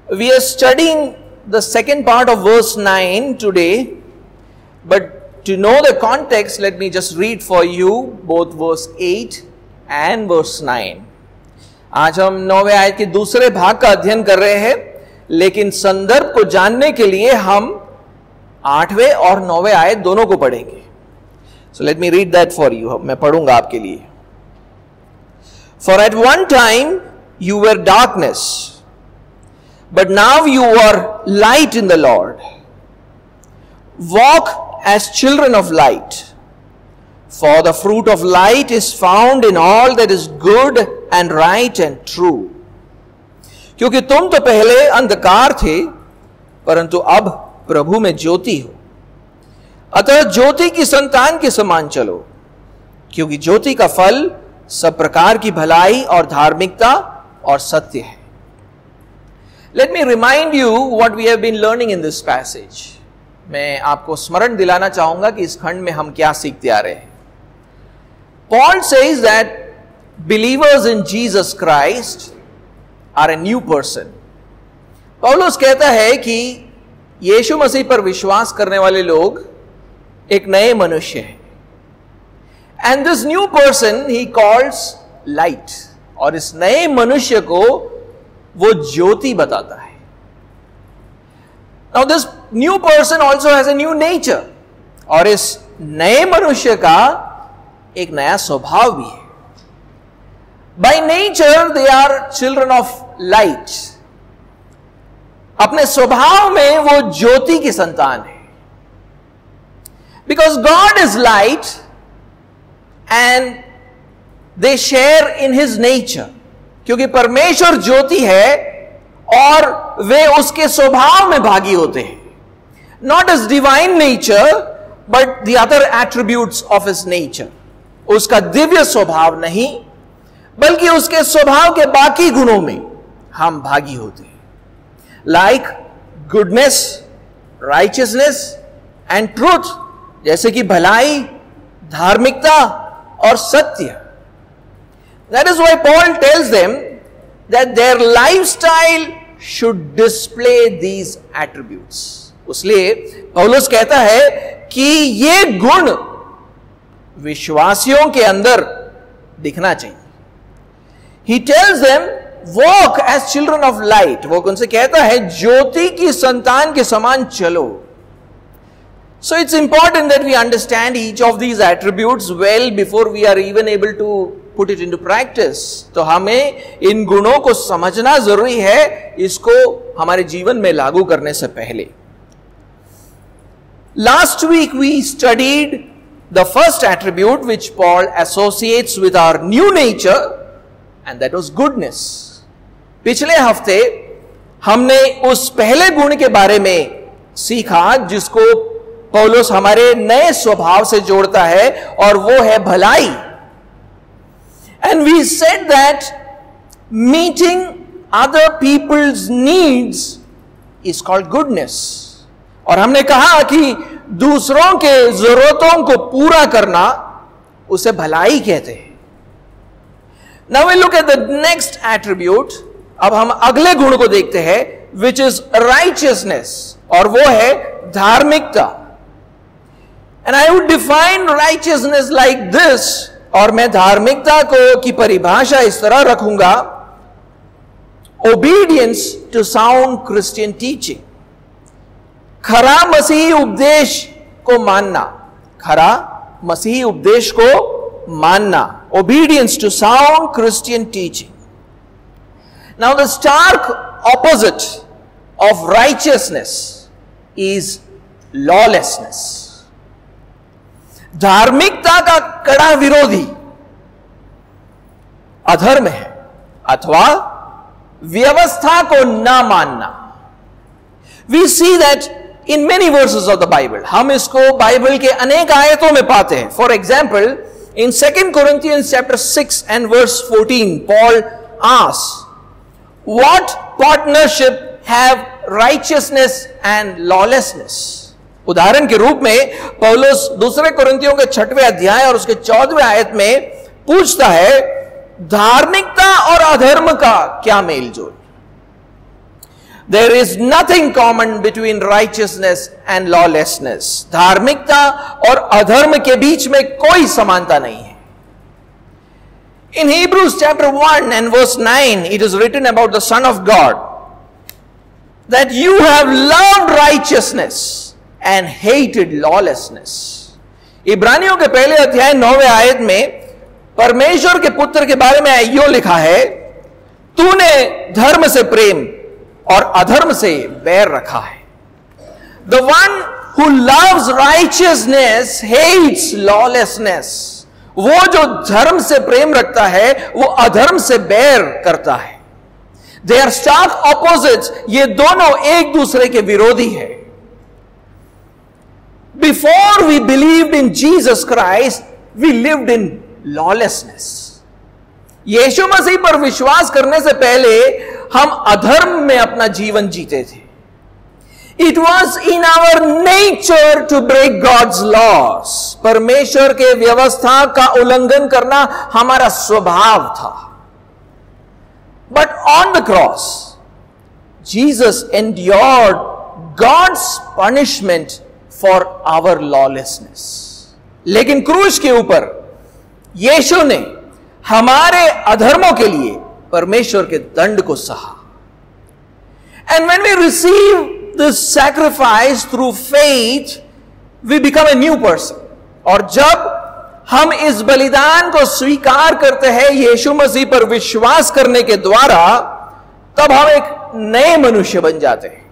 We are studying the second part of verse 9 today, but to know the context, let me just read for you both verse 8 and verse 9. आज हम 9वें आयत के दूसरे भाग का अध्ययन कर रहे हैं, लेकिन संदर्भ को जानने के लिए हम 8वें और 9वें आयत दोनों को पढ़ेंगे. So let me read that for you. मैं पढ़ूंगा आपके लिए. For at one time you were darkness, but now you are light in the Lord. Walk as children of light, for the fruit of light is found in all that is good and right and true. क्योंकि तुम तो पहले अंधकार थे, परंतु अब प्रभु में ज्योति हो. अतः ज्योति की संतान के समान चलो, क्योंकि ज्योति का फल सब प्रकार की भलाई और धार्मिकता और सत्य है. Let me remind you what we have been learning in this passage. मैं आपको स्मरण दिलाना चाहूंगा कि इस खंड में हम क्या सीखते आ रहे हैं. Paul says that believers in Jesus Christ are a new person. पौलुस कहता है कि यीशु मसीह पर विश्वास करने वाले लोग एक नए मनुष्य हैं. And this new person he calls light. और इस नए मनुष्य को वो ज्योति बताता है. Now this new person also has a new nature. और इस नए मनुष्य का एक नया स्वभाव भी है. By nature they are children of light. अपने स्वभाव में वो ज्योति की संतान है. Because God is light and they share in his nature. क्योंकि परमेश्वर ज्योति है और वे उसके स्वभाव में भागी होते हैं. Not his divine nature, but the other attributes of his nature. उसका दिव्य स्वभाव नहीं, बल्कि उसके स्वभाव के बाकी गुणों में हम भागी होते हैं. Like goodness, righteousness and truth. जैसे कि भलाई, धार्मिकता और सत्य. That is why Paul tells them that their lifestyle should display these attributes. उसलिए पौलुस कहता है कि ये गुण विश्वासियों के अंदर दिखना चाहिए. He tells them walk as children of light. वो उनसे कहता है ज्योति की संतान के समान चलो. So it's important that we understand each of these attributes well before we are even able to put it into practice. तो हमें इन गुणों को समझना जरूरी है, इसको हमारे जीवन में लागू करने से पहले. Last week we studied the first attribute which Paul associates with our new nature, and that was goodness. पिछले हफ्ते हमने उस पहले गुण के बारे में सीखा जिसको पौलुस हमारे नए स्वभाव से जोड़ता है, और वो है भलाई. And we said that meeting other people's needs is called goodness. और हमने कहा कि दूसरों के जरूरतों को पूरा करना उसे भलाई कहते हैं. Now we look at the next attribute. अब हम अगले गुण को देखते हैं, which is righteousness, और वो है धार्मिकता. And I would define righteousness like this, और मैं धार्मिकता को की परिभाषा इस तरह रखूंगा: obedience to sound Christian teaching. खरा मसीही उपदेश को मानना. खरा मसीही उपदेश को मानना. Obedience to sound Christian teaching. Now the stark opposite of righteousness is lawlessness. धार्मिकता का कड़ा विरोधी अधर्म है अथवा व्यवस्था को न मानना. We see that in many verses of the Bible. हम इसको बाइबल के अनेक आयतों में पाते हैं. For example, in 2 Corinthians chapter 6 and verse 14, Paul asks, what partnership have righteousness and lawlessness? उदाहरण के रूप में पौलुस दूसरे कोरिन्थियों के 6वें अध्याय और उसके 14वें आयत में पूछता है, धार्मिकता और अधर्म का क्या मेल जोल? There is nothing common between righteousness and lawlessness. धार्मिकता और अधर्म के बीच में कोई समानता नहीं है. In Hebrews chapter 1 and verse 9, it is written about the Son of God that you have loved righteousness and hated lawlessness. इब्रानियों के पहले अध्याय 9वें आयत में परमेश्वर के पुत्र के बारे में यूं लिखा है, तूने धर्म से प्रेम और अधर्म से बैर रखा है. The one who loves righteousness hates lawlessness. वो जो धर्म से प्रेम रखता है वो अधर्म से बैर करता है. They are stark opposites. ये दोनों एक दूसरे के विरोधी है. Before we believed in Jesus Christ, we lived in lawlessness. यीशु मसीह पर विश्वास करने से पहले हम अधर्म में अपना जीवन जीते थे. It was in our nature to break God's laws. परमेश्वर के व्यवस्था का उल्लंघन करना हमारा स्वभाव था. But on the cross, Jesus endured God's punishment for our lawlessness. लेकिन क्रूस के ऊपर यीशु ने हमारे अधर्मों के लिए परमेश्वर के दंड को सहा. And when we receive this sacrifice through faith, we become a new person. और जब हम इस बलिदान को स्वीकार करते हैं यीशु मसीह पर विश्वास करने के द्वारा, तब हम एक नए मनुष्य बन जाते हैं.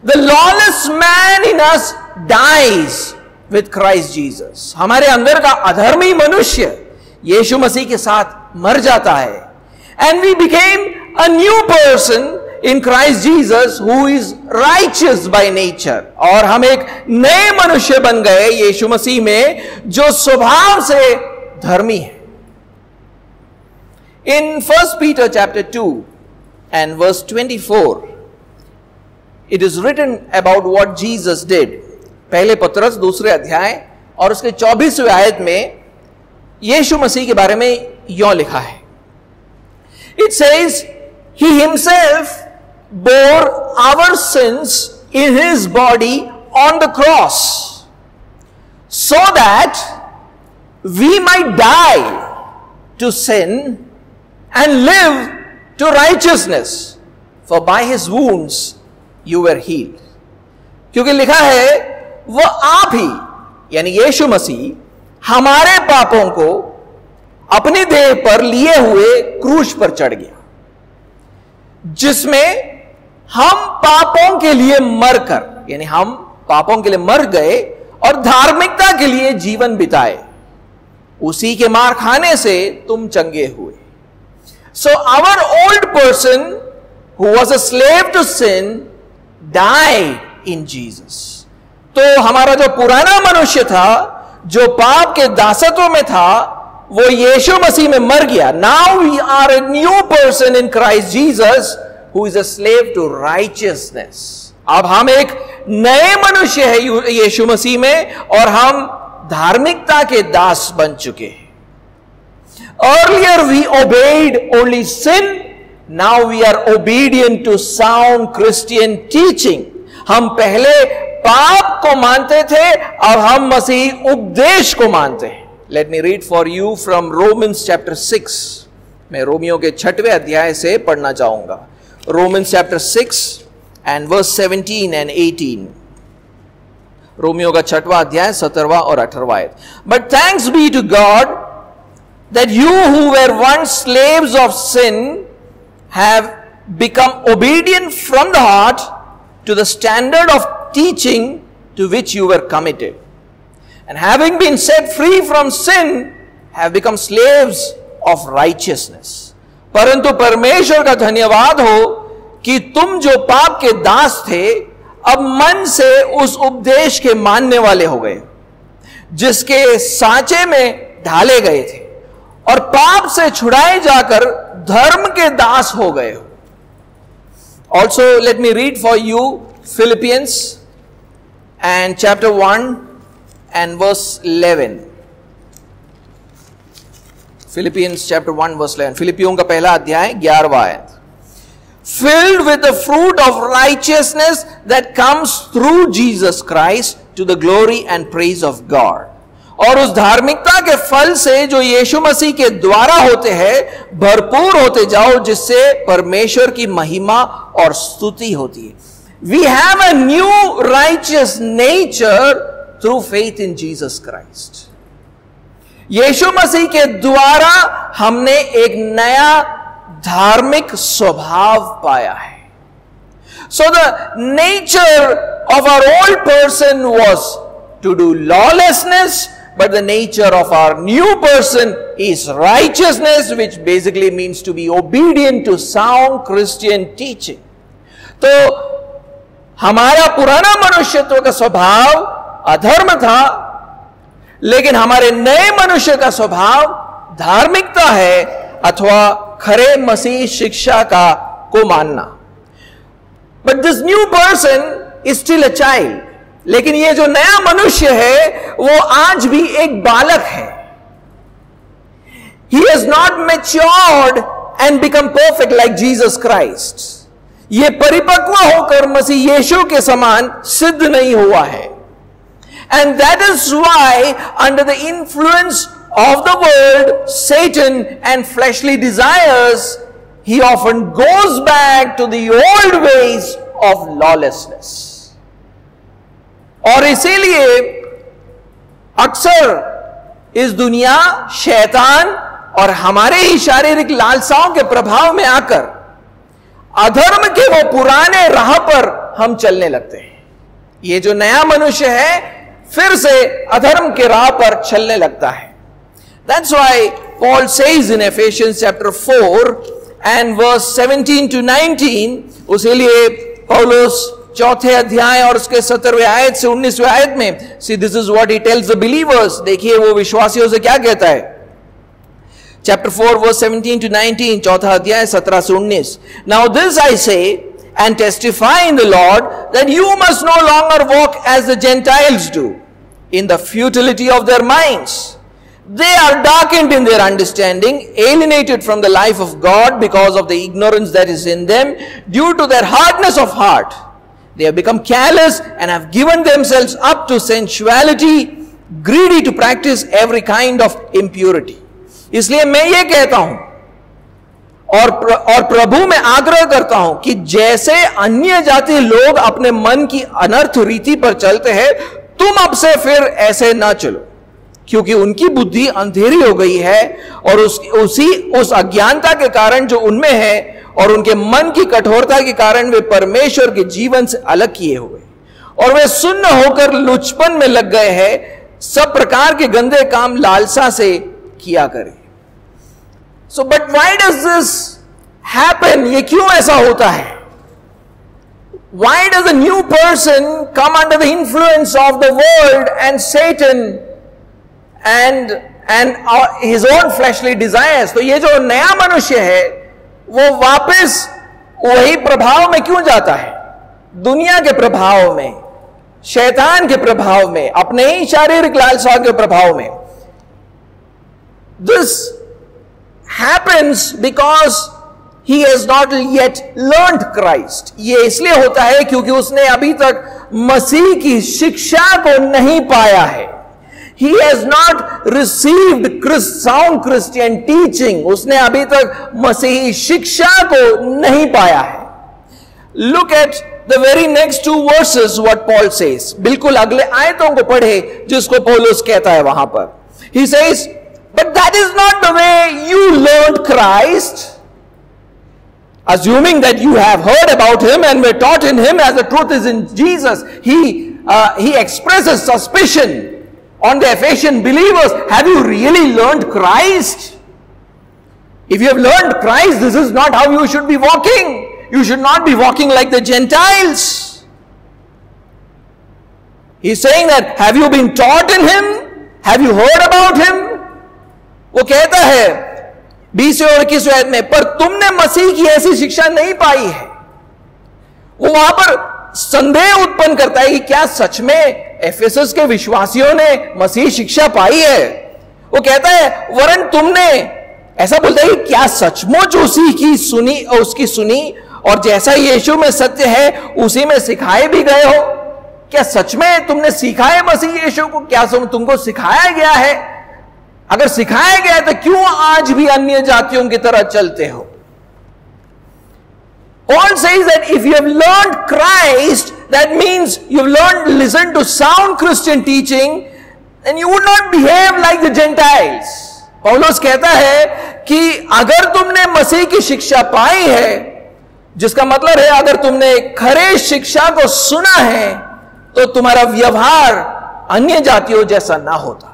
The lawless man in us dies with Christ Jesus. हमारे अंदर का अधर्मी मनुष्य यीशु मसीह के साथ मर जाता है. And we became a new person in Christ Jesus who is righteous by nature. और हम एक नए मनुष्य बन गए यीशु मसीह में जो स्वभाव से धर्मी है. In 1 Peter chapter 2 and verse 24, it is written about what Jesus did. पहले पत्रस दूसरे अध्याय और उसके 24वें आयत में यीशु मसीह के बारे में यूं लिखा है. It says, He himself bore our sins in His body on the cross, so that we might die to sin and live to righteousness. For by His wounds you were healed. क्योंकि लिखा है वो आप ही यानी यीशु मसीह हमारे पापों को अपनी देह पर लिए हुए क्रूस पर चढ़ गया, जिसमें हम पापों के लिए मरकर यानी हम पापों के लिए मर गए और धार्मिकता के लिए जीवन बिताए. उसी के मार खाने से तुम चंगे हुए. So our old person who was a slave to sin died in Jesus. तो हमारा जो पुराना मनुष्य था जो पाप के दासत्व में था वो यीशु मसीह में मर गया. Now we are a new person in Christ Jesus who is a slave to righteousness. अब हम एक नए मनुष्य है यीशु मसीह में और हम धार्मिकता के दास बन चुके हैं. Earlier we obeyed only sin. Now we are obedient to sound Christian teaching. हम पहले पाप को मानते थे, अब हम मसीह उपदेश को मानते हैं. Let me read for you from Romans chapter 6. मैं रोमियो के 6वें अध्याय से पढ़ना चाहूंगा. Romans chapter 6 and verse 17 and 18. Romeo का 6वां अध्याय 17वां और 18वां आयत. But thanks be to God that you who were once slaves of sin have become obedient from the heart to the standard of teaching to which you were committed, and having been set free from sin have become slaves of righteousness. परंतु परमेश्वर का धन्यवाद हो कि तुम जो पाप के दास थे अब मन से उस उपदेश के मानने वाले हो गए जिसके सांचे में ढाले गए थे और पाप से छुड़ाए जाकर धर्म के दास हो गए हो. Also let me read for you Philippians and chapter 1 and verse 11. Philippians chapter 1 verse 11. फिलिपियों का पहला अध्याय 11वां आयत. filled with the fruit of righteousness that comes through Jesus Christ to the glory and praise of God. और उस धार्मिकता के फल से जो यीशु मसीह के द्वारा होते हैं भरपूर होते जाओ, जिससे परमेश्वर की महिमा और स्तुति होती है. We have a new righteous nature through faith in Jesus Christ. यीशु मसीह के द्वारा हमने एक नया धार्मिक स्वभाव पाया है. So the nature of our old person was to do lawlessness, but the nature of our new person is righteousness, which basically means to be obedient to sound Christian teaching. तो हमारा पुराना मनुष्यत्व का स्वभाव अधर्म था, लेकिन हमारे नए मनुष्य का स्वभाव धार्मिकता है अथवा खरे मसीह शिक्षा का को मानना. But this new person is still a child. लेकिन ये जो नया मनुष्य है वो आज भी एक बालक है. He has not matured and become perfect like Jesus Christ. ये परिपक्व होकर मसीह यीशु के समान सिद्ध नहीं हुआ है. And that is why under the influence of the world, Satan and fleshly desires, he often goes back to the old ways of lawlessness. और इसीलिए अक्सर इस दुनिया शैतान और हमारे ही शारीरिक लालसाओं के प्रभाव में आकर अधर्म के वो पुराने राह पर हम चलने लगते हैं. ये जो नया मनुष्य है फिर से अधर्म के राह पर चलने लगता है. That's why Paul says in Ephesians chapter 4 and verse 17 to 19, उसीलिए पौलुस चौथे अध्याय और उसके 17वें आयत से 19वें आयत में, see this is what he tells the believers. देखिए वो विश्वासियों से क्या कहता है. Chapter 4 verse 17 to 19, चौथा अध्याय 17 से 19. Now this I say and testify in the Lord that you must no longer walk as the Gentiles do, in the futility of their minds. They are darkened in their understanding, alienated from the life of God because of the ignorance that is in them, due to their hardness of heart. They have become careless and have given themselves up to sensuality, greedy to practice every kind of impurity. इसलिए मैं ये कहता हूं और प्रभु में आग्रह करता हूं कि जैसे अन्य जाति लोग अपने मन की अनर्थ रीति पर चलते हैं, तुम अब से फिर ऐसे ना चलो, क्योंकि उनकी बुद्धि अंधेरी हो गई है और उस अज्ञानता के कारण जो उनमें है और उनके मन की कठोरता के कारण वे परमेश्वर के जीवन से अलग किए हुए और वे सुन्न होकर लुचपन में लग गए हैं, सब प्रकार के गंदे काम लालसा से किया करें. So, but why does this happen? ये क्यों ऐसा होता है? Why does a new person come under the influence of the world and Satan and his own fleshly desires? तो ये जो नया मनुष्य है वो वापस वही प्रभाव में क्यों जाता है? दुनिया के प्रभाव में, शैतान के प्रभाव में, अपने ही शारीरिक लालसा के प्रभाव में. This happens because he has not yet learned Christ. ये इसलिए होता है क्योंकि उसने अभी तक मसीह की शिक्षा को नहीं पाया है. He has not received sound Christian teaching. उसने अभी तक मसीही शिक्षा को नहीं पाया है. Look at the very next two verses what Paul says. बिल्कुल अगले आयतों को पढ़े जिसको पौलुस कहता है वहां पर. He says, but that is not the way you learned Christ. Assuming that you have heard about him and were taught in him as the truth is in Jesus, he expresses suspicion on the Ephesian believers. Have you really learned Christ? If you have learned Christ, this is not how you should be walking. You should not be walking like the Gentiles. He's saying that, have you been taught in him? Have you heard about him? वो कहता है 20 और 21 आयत में, पर तुमने मसीह की ऐसी शिक्षा नहीं पाई है. वो वहां पर संदेह उत्पन्न करता है कि क्या सच में एफेसस के विश्वासियों ने मसीह शिक्षा पाई है. वो कहता है वरन तुमने, ऐसा बोलता है कि क्या सचमुच उसकी सुनी और जैसा यीशु में सत्य है उसी में सिखाए भी गए हो? क्या सच में तुमने सीखा है मसीह यीशु को? क्या तुमको सिखाया गया है? अगर सिखाया गया है तो क्यों आज भी अन्य जातियों की तरह चलते हो? Paul says that if you have learned Christ, that means you've learned to listen to sound Christian teaching, then you would not behave like the Gentiles. पौलुस कहता है कि अगर तुमने मसीह की शिक्षा पाई है, जिसका मतलब है अगर तुमने खरे शिक्षा को सुना है, तो तुम्हारा व्यवहार अन्य जातियों जैसा ना होता.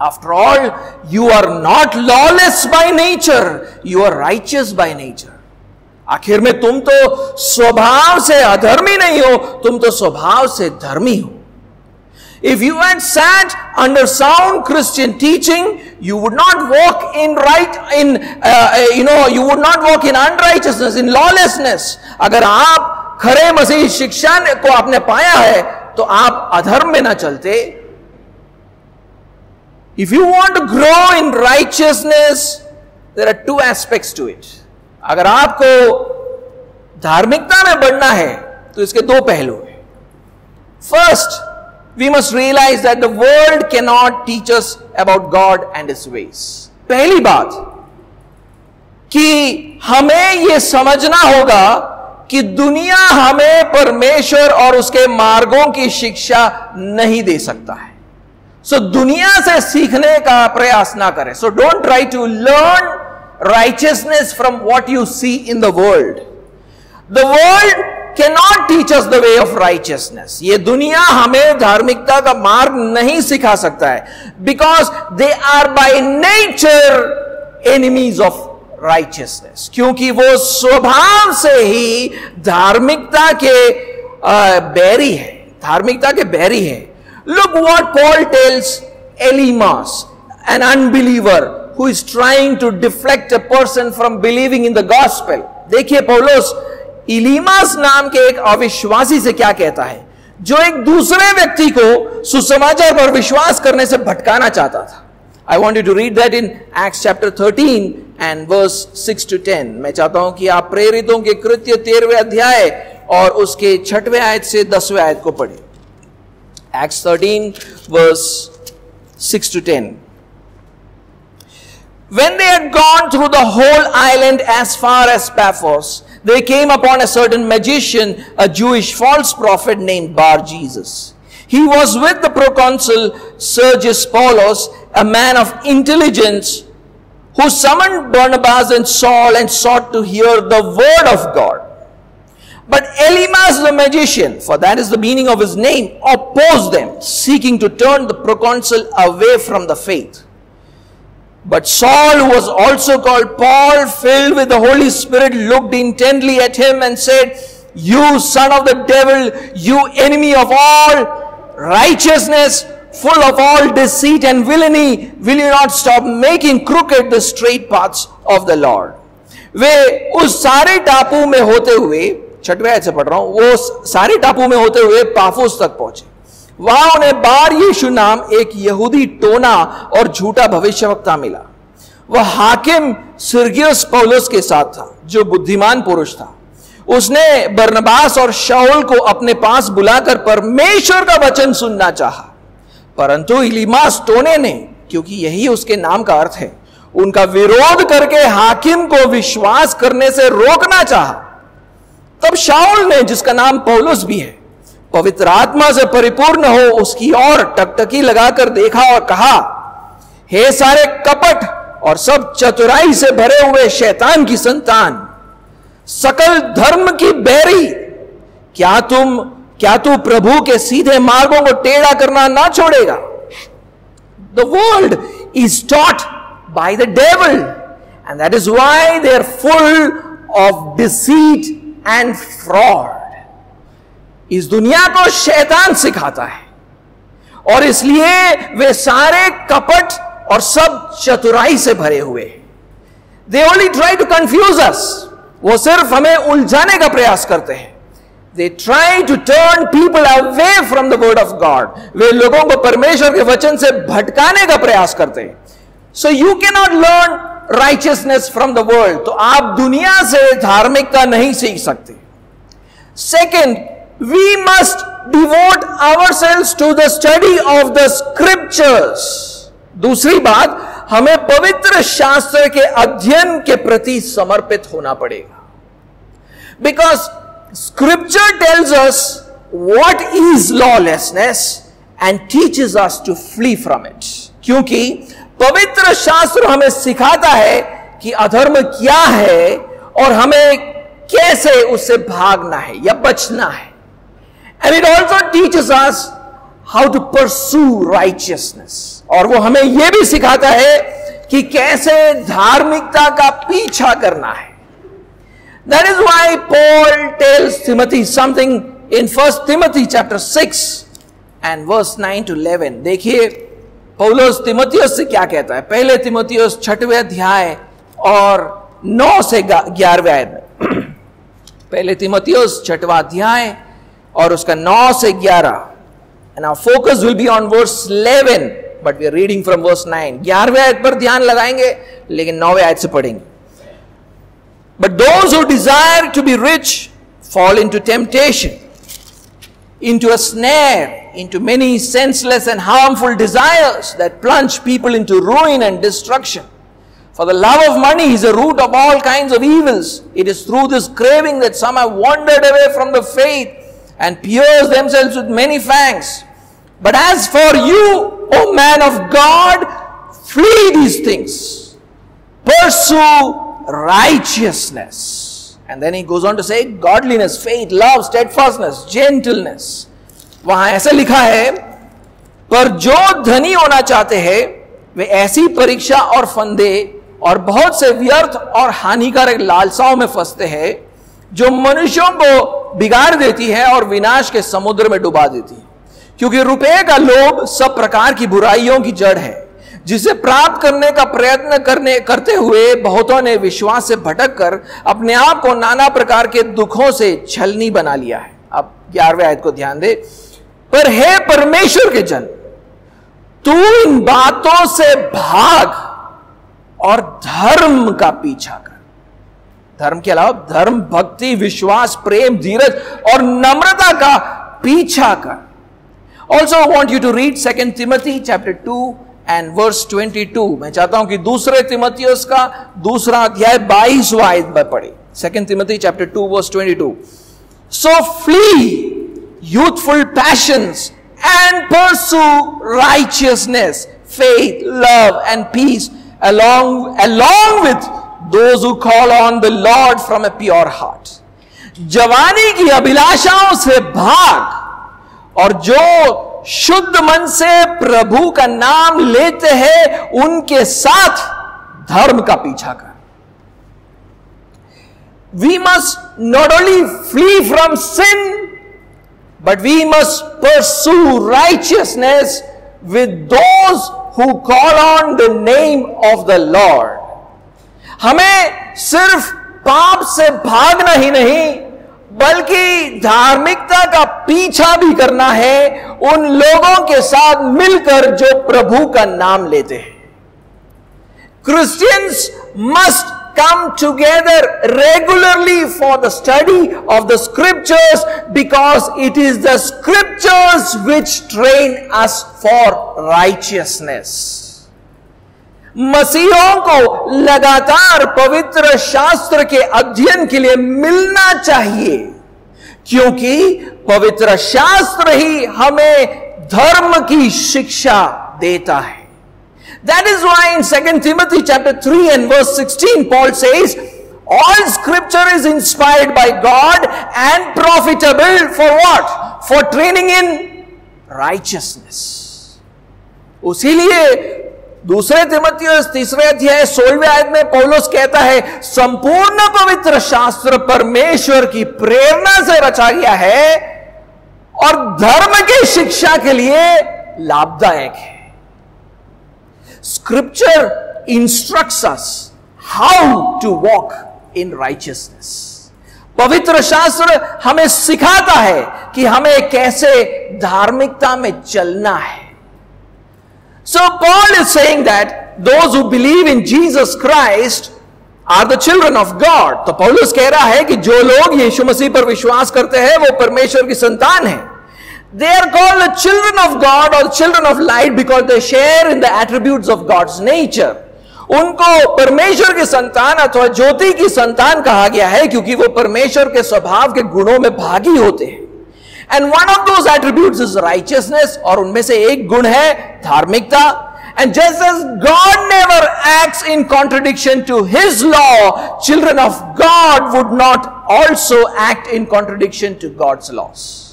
After all, you are not lawless by nature, you are righteous by nature. आखिर में तुम तो स्वभाव से अधर्मी नहीं हो, तुम तो स्वभाव से धर्मी हो. If you had sat under sound Christian teaching, you would not walk in you would not walk in unrighteousness, in lawlessness. अगर आप खरे मसीह शिक्षा को आपने पाया है, तो आप अधर्म में ना चलते. If you want to grow in righteousness, there are two aspects to it. अगर आपको धार्मिकता में बढ़ना है तो इसके दो पहलू हैं. First, we must realize that the world cannot teach us about God and His ways. पहली बात कि हमें यह समझना होगा कि दुनिया हमें परमेश्वर और उसके मार्गों की शिक्षा नहीं दे सकता है. सो दुनिया से सीखने का प्रयास ना करें. So don't try to learn righteousness from what you see in the world. The world cannot teach us the way of righteousness. ये दुनिया हमें धार्मिकता का मार्ग नहीं सिखा सकता है, because they are by nature enemies of righteousness. क्योंकि वो स्वभाव से ही धार्मिकता के बैरी है, धार्मिकता के बैरी है. Look what Paul tells Elymas, an unbeliever who is trying to deflect a person from believing in the gospel. देखिए पौलुस इलीमास नाम के एक अविश्वासी से क्या कहता है, जो एक दूसरे व्यक्ति को सुसमाचार पर विश्वास करने से भटकाना चाहता था. I want you to read that in Acts chapter 13 and verse 6 to 10. मैं चाहता हूं कि आप प्रेरितों के कृत्य 13वें अध्याय और उसके 6वें आयत से 10वें आयत को पढ़ें. Acts 13 verse 6 to 10. When they had gone through the whole island as far as Paphos, they came upon a certain magician, a Jewish false prophet named Bar-Jesus. He was with the proconsul Sergius Paulus, a man of intelligence, who summoned Barnabas and Saul and sought to hear the word of God. But Elymas the magician, for that is the meaning of his name, opposed them, seeking to turn the proconsul away from the faith. But Saul, who was also called Paul, filled with the Holy Spirit, looked intently at him and said, "You son of the devil, you enemy of all righteousness, full of all deceit and villainy, will you not stop making crooked the straight paths of the Lord?" वे उस सारे टापू में होते हुए, 6वें आयत से पढ़ रहा हूं, वो सारे टापू में होते हुए पाफोस तक पहुंचे. वहां उन्हें बार यीशु नाम एक यहूदी टोना और झूठा भविष्यवक्ता मिला. वह हाकिम सिरगियुस पौलुस के साथ था, जो बुद्धिमान पुरुष था. उसने बरनबास और शाऊल को अपने पास बुलाकर परमेश्वर का वचन सुनना चाहा, परंतु इलीमास टोने ने, क्योंकि यही उसके नाम का अर्थ है, उनका विरोध करके हाकिम को विश्वास करने से रोकना चाहा. तब शाऊल ने, जिसका नाम पौलुस भी है, पवित्र आत्मा से परिपूर्ण हो उसकी ओर टकटकी लगाकर देखा और कहा, हे सारे कपट और सब चतुराई से भरे हुए शैतान की संतान, सकल धर्म की बैरी, क्या तू प्रभु के सीधे मार्गों को टेढ़ा करना ना छोड़ेगा? The world is taught by the devil, and that is why they are full of deceit and fraud. इस दुनिया को शैतान सिखाता है और इसलिए वे सारे कपट और सब चतुराई से भरे हुए हैं. They only try to confuse us. वो सिर्फ हमें उलझाने का प्रयास करते हैं. They try to turn people away from the word of God. वे लोगों को परमेश्वर के वचन से भटकाने का प्रयास करते हैं. So you cannot learn righteousness from the world. तो आप दुनिया से धार्मिकता नहीं सीख सकते. Second, we must devote ourselves to the study of the scriptures. दूसरी बात, हमें पवित्र शास्त्र के अध्ययन के प्रति समर्पित होना पड़ेगा. Because scripture tells us what is lawlessness and teaches us to flee from it. क्योंकि पवित्र शास्त्र हमें सिखाता है कि अधर्म क्या है और हमें कैसे उससे भागना है या बचना है. And it also teaches us how to pursue righteousness. और वो हमें यह भी सिखाता है कि कैसे धार्मिकता का पीछा करना है. That is why Paul tells Timothy something in 1 Timothy chapter 6 and verse 9 to 11. देखिए पौलुस तिमोथियुस से क्या कहता है. पहले तिमोथियुस 6वें अध्याय और 9 से 11वें आयत में. पहले तिमोथियुस 6वां अध्याय और उसका 9 से 11. And our focus will be on verse 11, but we are reading from verse 9. 11वें आयत पर ध्यान लगाएंगे लेकिन 9वें आयत से पढ़ेंगे. But those who desire to be rich fall into temptation, into a snare, into many senseless and harmful desires that plunge people into ruin and destruction. For the love of money is the root of all kinds of evils. It is through this craving that some have wandered away from the faith and pierced themselves with many fangs. But as for you, O man of God, flee these things. Pursue righteousness. And then he goes on to say godliness, faith, love, steadfastness, gentleness. वहां ऐसा लिखा है, पर जो धनी होना चाहते हैं वे ऐसी परीक्षा और फंदे और बहुत से व्यर्थ और हानिकारक लालसाओं में फंसते हैं जो मनुष्यों को बिगाड़ देती है और विनाश के समुद्र में डुबा देती है. क्योंकि रुपये का लोभ सब प्रकार की बुराइयों की जड़ है, जिसे प्राप्त करने का प्रयत्न करते हुए बहुतों ने विश्वास से भटक कर अपने आप को नाना प्रकार के दुखों से छलनी बना लिया है. अब 11वें आयत को ध्यान दे. पर हे परमेश्वर के जन, तू इन बातों से भाग और धर्म का पीछा कर. धर्म के अलावा धर्म, भक्ति, विश्वास, प्रेम, धीरज और नम्रता का पीछा कर. Also I want you to read 2 Timothy chapter 2 and verse 22. मैं चाहता हूं कि दूसरे तिमोथियुस का दूसरा अध्याय 22वां आयत में पढ़े. 2 Timothy chapter 2 verse 22. So flee youthful passions and pursue righteousness, faith, love and peace along with those who call on the Lord from a pure heart. जवानी की अभिलाषाओं से भाग और जो शुद्ध मन से प्रभु का नाम लेते हैं उनके साथ धर्म का पीछा कर. We must not only flee from sin, but we must pursue righteousness with those who call on the name of the Lord. हमें सिर्फ पाप से भागना ही नहीं बल्कि धार्मिकता का पीछा भी करना है उन लोगों के साथ मिलकर जो प्रभु का नाम लेते हैं. Christians must come together regularly for the study of the scriptures because it is the scriptures which train us for righteousness. मसीहों को लगातार पवित्र शास्त्र के अध्ययन के लिए मिलना चाहिए क्योंकि पवित्र शास्त्र ही हमें धर्म की शिक्षा देता है. That is why in 2 Timothy chapter 3 and verse 16 Paul says, all scripture is inspired by God and profitable for what? For training in righteousness. उसीलिए दूसरे तिमोथियुस 3 अध्याय 16वें आयत में पौलुस कहता है संपूर्ण पवित्र शास्त्र परमेश्वर की प्रेरणा से रचा गया है और धर्म की शिक्षा के लिए लाभदायक है. Scripture instructs us how to walk in righteousness. पवित्र शास्त्र हमें सिखाता है कि हमें कैसे धार्मिकता में चलना है. So Paul is saying that those who believe in Jesus Christ are the children of God. तो पौलुस कह रहा है कि जो लोग यीशु मसीह पर विश्वास करते हैं वो परमेश्वर की संतान हैं. They are called the children of God or children of light because they share in the attributes of God's nature. उनको परमेश्वर की संतान अथवा ज्योति की संतान कहा गया है क्योंकि वो परमेश्वर के स्वभाव के गुणों में भागी होते हैं. And one of those attributes is righteousness, और उनमें से एक गुण है धार्मिकता. And just as God never acts in contradiction to His law, children of God would not also act in contradiction to God's laws.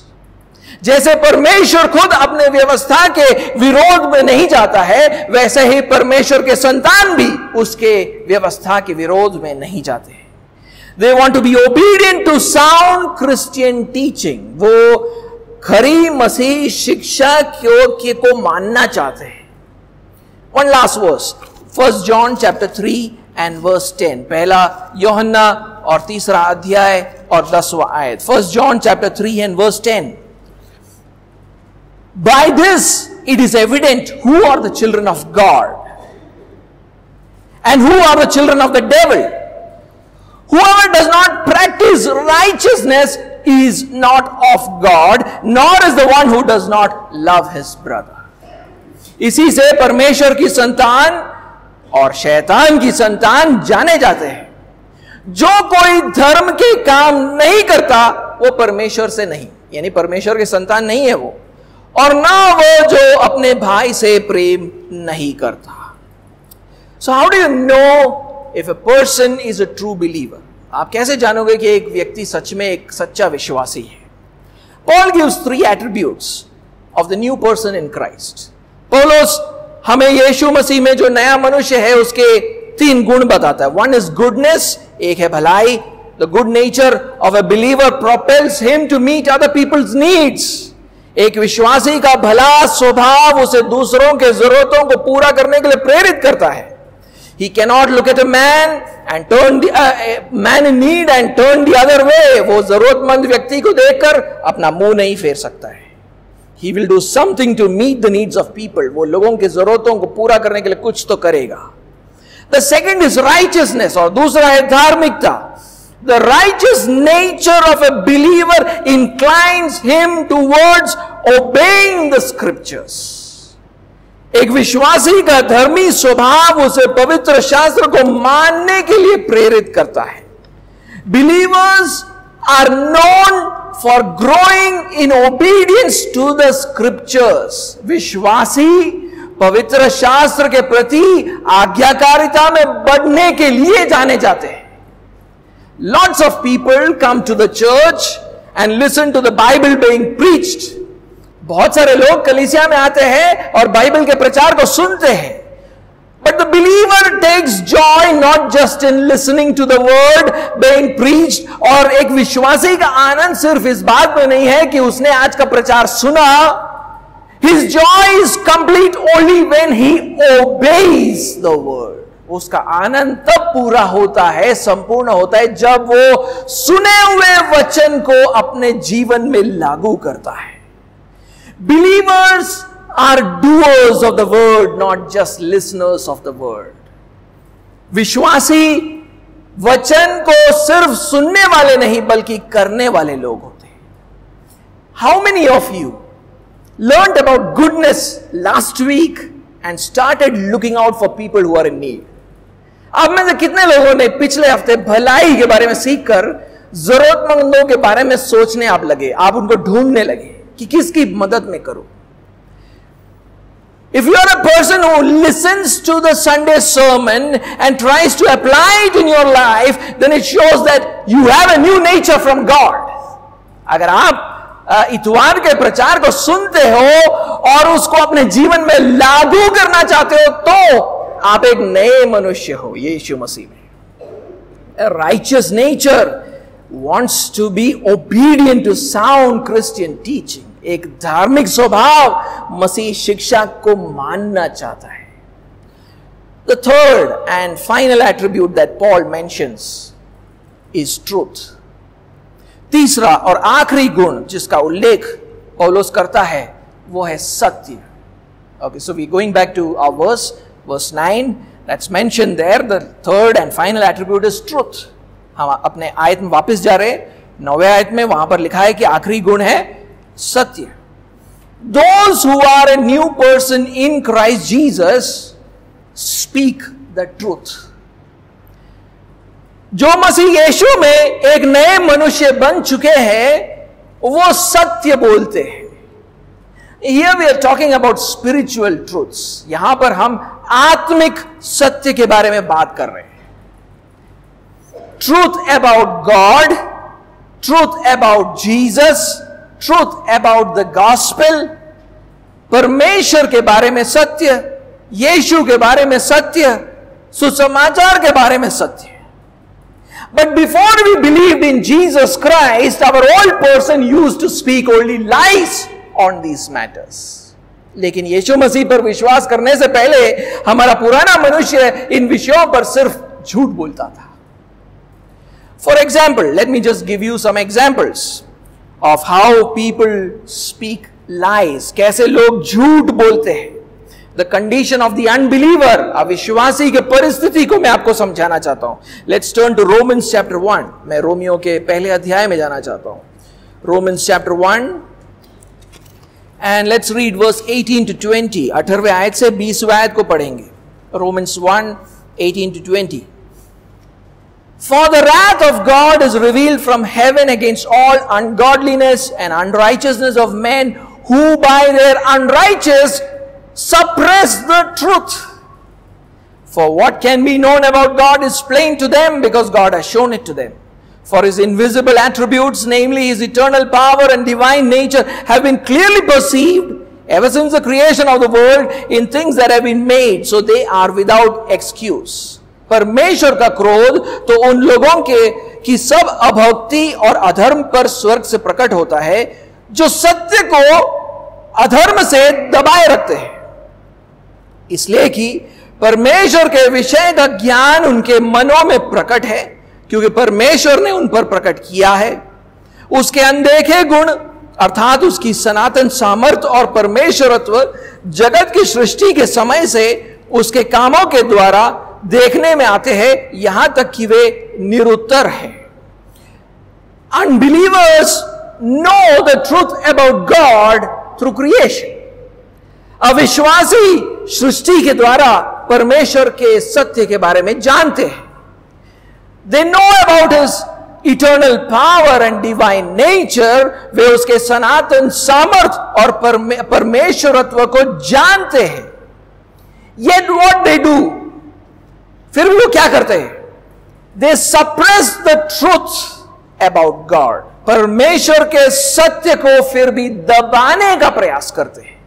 जैसे परमेश्वर खुद अपने व्यवस्था के विरोध में नहीं जाता है, वैसे ही परमेश्वर के संतान भी उसके व्यवस्था के विरोध में नहीं जाते हैं. They want to be obedient to sound Christian teaching. वो खरी मसीह शिक्षा को मानना चाहते हैं. One last verse, 1 John chapter 3 and verse 10. पहला यूहन्ना और तीसरा अध्याय और 10वां आयत. 1 John chapter 3 and verse 10. By this it is evident who are the children of God and who are the children of the devil. Whoever does not practice righteousness is not of God, nor is the one who does not love his brother. इसी से परमेश्वर की संतान और शैतान की संतान जाने जाते हैं. जो कोई धर्म के काम नहीं करता वो परमेश्वर से नहीं, यानी परमेश्वर की संतान नहीं है वो, और ना वो जो अपने भाई से प्रेम नहीं करता. So how do you know if a person is a true believer? आप कैसे जानोगे कि एक व्यक्ति सच में एक सच्चा विश्वासी है? Paul gives 3 attributes of the new person in Christ. पौलुस हमें यीशु मसीह में जो नया मनुष्य है उसके 3 गुण बताता है. One is goodness, एक है भलाई. The good nature of a believer propels him to meet other people's needs. एक विश्वासी का भला स्वभाव उसे दूसरों के जरूरतों को पूरा करने के लिए प्रेरित करता है. He cannot look at a man and turn the man in need and turn the other way. वो जरूरतमंद व्यक्ति को देखकर अपना मुंह नहीं फेर सकता है. He will do something to meet the needs of people. वो लोगों की जरूरतों को पूरा करने के लिए कुछ तो करेगा. The second is righteousness, और दूसरा है धार्मिकता. The righteous nature of a believer inclines him towards obeying the scriptures. एक विश्वासी का धर्मी स्वभाव उसे पवित्र शास्त्र को मानने के लिए प्रेरित करता है. Believers are known for growing in obedience to the scriptures. विश्वासी पवित्र शास्त्र के प्रति आज्ञाकारिता में बढ़ने के लिए जाने जाते हैं. Lots of people come to the church and listen to the Bible being preached. बहुत सारे लोग कलीसिया में आते हैं और बाइबल के प्रचार को सुनते हैं. But the believer takes joy not just in listening to the word being preached. और एक विश्वासी का आनंद सिर्फ इस बात में नहीं है कि उसने आज का प्रचार सुना. His joy is complete only when he obeys the word. उसका आनंद तब पूरा होता है, संपूर्ण होता है, जब वो सुने हुए वचन को अपने जीवन में लागू करता है. Believers are doers of the word, not just listeners of the word. विश्वासी वचन को सिर्फ सुनने वाले नहीं बल्कि करने वाले लोग होते हैं. How many of you learned about goodness last week and started looking out for people who are in need? आप में से कितने लोगों ने पिछले हफ्ते भलाई के बारे में सीखकर जरूरतमंदों के बारे में सोचने आप लगे, आप उनको ढूंढने लगे कि किसकी मदद में करूं? If you are a person who listens to the Sunday sermon and tries to apply it in your life, then it shows that you have a new nature from God. अगर आप इतवार के प्रचार को सुनते हो और उसको अपने जीवन में लागू करना चाहते हो तो आप एक नए मनुष्य हो यीशु मसीह में. A righteous nature wants to be obedient to sound Christian teaching. एक धार्मिक स्वभाव मसीह शिक्षा को मानना चाहता है. The third and final attribute that Paul mentions is truth. तीसरा और आखिरी गुण जिसका उल्लेख पौलुस करता है वो है सत्य. Okay, so we going back to our verse 9, that's mentioned there. The third and final attribute is truth. हम अपने आयत में वापस जा रहे, 9वें आयत में, वहां पर लिखा है कि आखिरी गुण है सत्य. Those who are a new person in Christ Jesus speak the truth. जो मसीह यीशु में एक नए मनुष्य बन चुके हैं, वो सत्य बोलते हैं. Here we are talking about spiritual truths. यहां पर हम आत्मिक सत्य के बारे में बात कर रहे हैं. Truth about God, truth about Jesus, truth about the gospel. परमेश्वर के बारे में सत्य, यीशु के बारे में सत्य, सुसमाचार के बारे में सत्य. But before we believed in Jesus Christ, our old person used to speak only lies on these matters. लेकिन यीशु मसीह पर विश्वास करने से पहले हमारा पुराना मनुष्य इन विषयों पर सिर्फ झूठ बोलता था. For example, let me just give you some examples of how people speak lies. कैसे लोग झूठ बोलते हैं. The condition of the unbeliever, अविश्वासी के परिस्थिति को मैं आपको समझाना चाहता हूं. Let's turn to Romans chapter 1. मैं रोमियो के पहले अध्याय में जाना चाहता हूं. Romans chapter 1 and let's read verse 18 to 20. 18वें आयत से 20वें आयत को पढ़ेंगे. Romans 1, 18 to 20. For the wrath of God is revealed from heaven against all ungodliness and unrighteousness of men who by their unrighteous suppress the truth. For what can be known about God is plain to them because God has shown it to them. For his invisible attributes, namely his eternal power and divine nature, have been clearly perceived ever since the creation of the world in things that have been made, so they are without excuse. परमेश्वर का क्रोध तो उन लोगों के की सब अभक्ति और अधर्म पर स्वर्ग से प्रकट होता है, जो सत्य को अधर्म से दबाए रखते हैं. इसलिए कि परमेश्वर के विषय का ज्ञान उनके मनों में प्रकट है, क्योंकि परमेश्वर ने उन पर प्रकट किया है. उसके अनदेखे गुण अर्थात उसकी सनातन सामर्थ और परमेश्वरत्व जगत की सृष्टि के समय से उसके कामों के द्वारा देखने में आते हैं, यहां तक कि वे निरुत्तर हैं. Unbelievers know the truth about God through creation. अविश्वासी सृष्टि के द्वारा परमेश्वर के सत्य के बारे में जानते हैं. They know about his eternal power and divine nature. वे उसके सनातन सामर्थ और परमेश्वरत्व को जानते हैं. Yet what they do? फिर वो क्या करते हैं? They suppress the truth about God. परमेश्वर के सत्य को फिर भी दबाने का प्रयास करते हैं.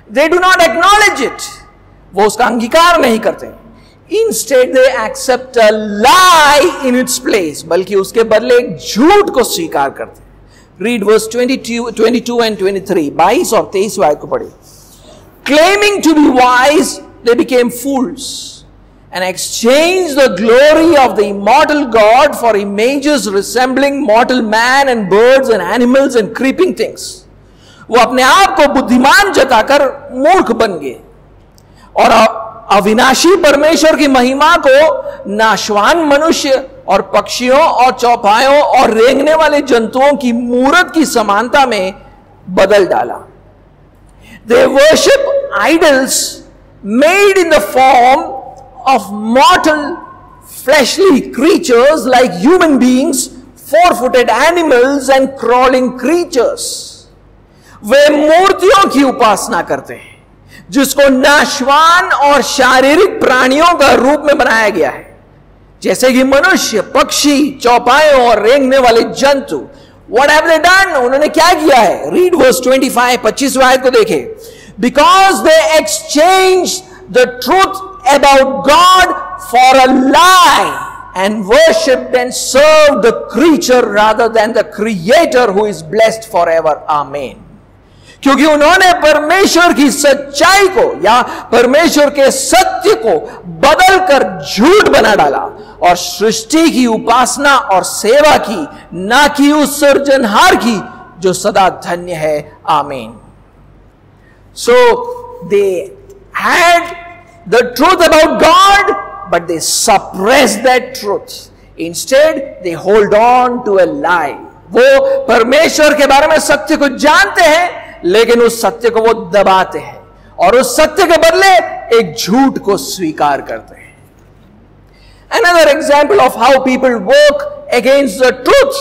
They do not acknowledge it. वो उसका अंगीकार नहीं करते. Instead they accept a lie in its place. बल्कि उसके बदले एक झूठ को स्वीकार करते हैं. Read verse 22 and 23. 22 और 23 आयत को पढ़िए. Claiming to be wise, they became fools and exchanged the glory of the immortal God for images resembling mortal man and birds and animals and creeping things. वो अपने आप को बुद्धिमान जताकर मूर्ख बन गए और अविनाशी परमेश्वर की महिमा को नाशवान मनुष्य और पक्षियों और चौपायों और रेंगने वाले जंतुओं की मूरत की समानता में बदल डाला. They worship idols made in the form of mortal fleshly creatures like human beings, four-footed animals and crawling creatures. वे मूर्तियों की उपासना करते हैं जिसको नाशवान और शारीरिक प्राणियों का रूप में बनाया गया है, जैसे कि मनुष्य, पक्षी, चौपायों और रेंगने वाले जंतु. What have they done? उन्होंने क्या किया है? Read verse 25. 25वें आयत को देखें. Because they exchanged the truth about God for a lie and worshipped and served the creature rather than the Creator who is blessed forever. Amen. क्योंकि उन्होंने परमेश्वर की सच्चाई को या परमेश्वर के सत्य को बदलकर झूठ बना डाला और सृष्टि की उपासना और सेवा की, ना कि उस सृजनहार की जो सदा धन्य है. आमीन. So they had the truth about God, but they suppress that truth. Instead, they hold on to a lie. वो परमेश्वर के बारे में सत्य को जानते हैं, लेकिन उस सत्य को वो दबाते हैं और उस सत्य के बदले एक झूठ को स्वीकार करते हैं. Another example of how people work against the truth.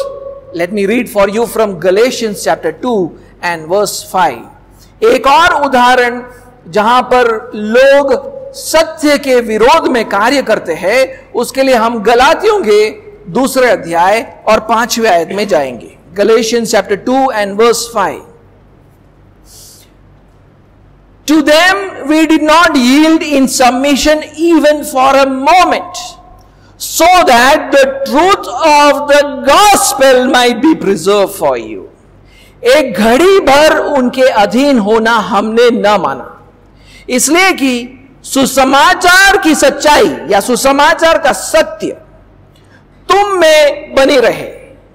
Let me read for you from Galatians chapter 2 and verse 5. एक और उदाहरण जहां पर लोग सत्य के विरोध में कार्य करते हैं, उसके लिए हम गलातियों के 2 अध्याय और 5वें आयत में जाएंगे. Galatians chapter 2 and verse 5. To them we did not yield in submission even for a moment, so that the truth of the gospel might be preserved for you. एक घड़ी भर उनके अधीन होना हमने न माना, इसलिए कि सुसमाचार की सच्चाई या सुसमाचार का सत्य तुम में बनी रहे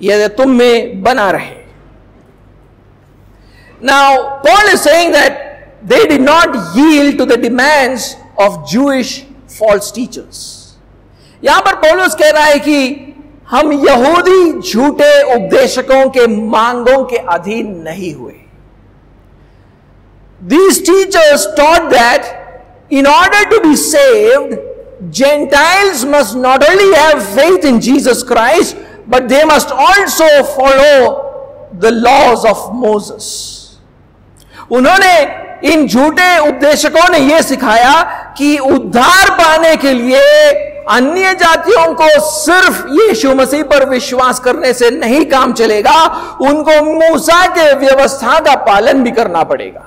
या तुम में बना रहे. Now Paul is saying that they did not yield to the demands of Jewish false teachers. यहां पर पौलुस कह रहा है कि हम यहूदी झूठे उपदेशकों के मांगों के अधीन नहीं हुए. These teachers taught that in order to be saved, Gentiles must not only have faith in Jesus Christ, but they must also follow the laws of Moses. उन्होंने इन झूठे उपदेशकों ने यह सिखाया कि उद्धार पाने के लिए अन्य जातियों को सिर्फ यीशु मसीह पर विश्वास करने से नहीं काम चलेगा, उनको मूसा के व्यवस्था का पालन भी करना पड़ेगा.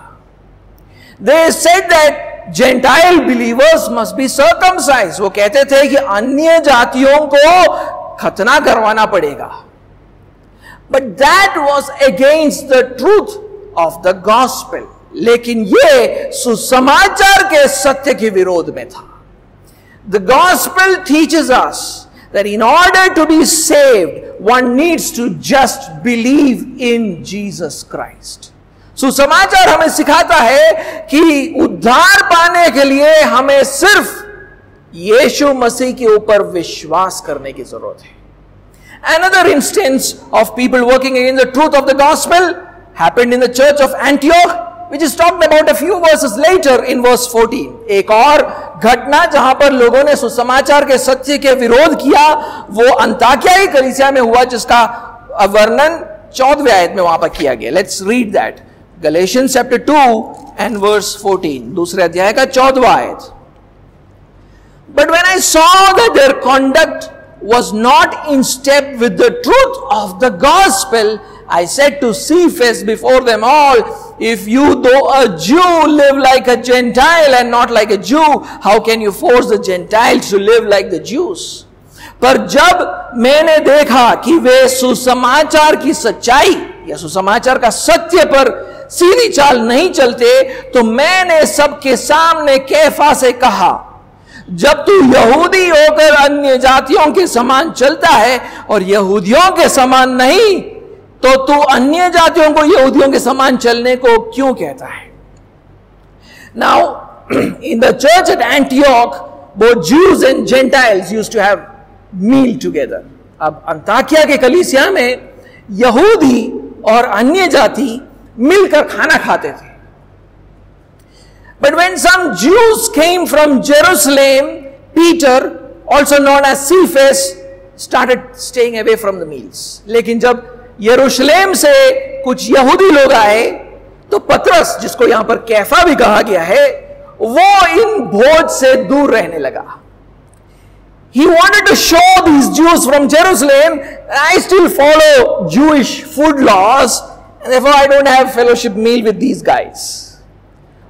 They said that Gentile believers must be circumcised. वो कहते थे कि अन्य जातियों को खतना करवाना पड़ेगा. But that was against the truth of the gospel. लेकिन ये सुसमाचार के सत्य के विरोध में था. The gospel teaches us that in order to be saved, one needs to just believe in Jesus Christ. सुसमाचार हमें सिखाता है कि उद्धार पाने के लिए हमें सिर्फ यीशु मसीह के ऊपर विश्वास करने की जरूरत है. Another instance of people working against the truth of the gospel happened in the church of Antioch, which is talked about a few verses later in verse 14. एक और घटना जहां पर लोगों ने सुसमाचार के सत्य के विरोध किया, वो अंताकिया की कलीसिया में हुआ, जिसका वर्णन 14वें आयत में वहां पर किया गया. Let's read that. Galatians chapter 2 and verse 14. 2 अध्याय का 14वां आयत. But when I saw that their conduct was not in step with the truth of the gospel, I said to Cephas before them all, if you, though a Jew, live like a Gentile and not like a Jew, how can you force the Gentiles to live like the Jews? पर जब मैंने देखा कि वे सुसमाचार की सच्चाई या सुसमाचार का सत्य पर सीधी चाल नहीं चलते, तो मैंने सबके सामने कैफा से कहा, जब तू यहूदी होकर अन्य जातियों के समान चलता है और यहूदियों के समान नहीं, तो तू अन्य जातियों को यहूदियों के समान चलने को क्यों कहता है? Now, in the church at Antioch, both Jews and Gentiles used to have meal together. अब अंताकिया के कलीसिया में यहूदी और अन्य जाति मिलकर खाना खाते थे. But when some Jews came from Jerusalem, Peter, also known as Cephas, started staying away from the meals. लेकिन जब यरूशलेम से कुछ यहूदी लोग आए, तो पतरस, जिसको यहां पर कैफा भी कहा गया है, वो इन भोज से दूर रहने लगा. He wanted to show these Jews from Jerusalem that I still follow Jewish food laws, and therefore I don't have fellowship meal with these guys.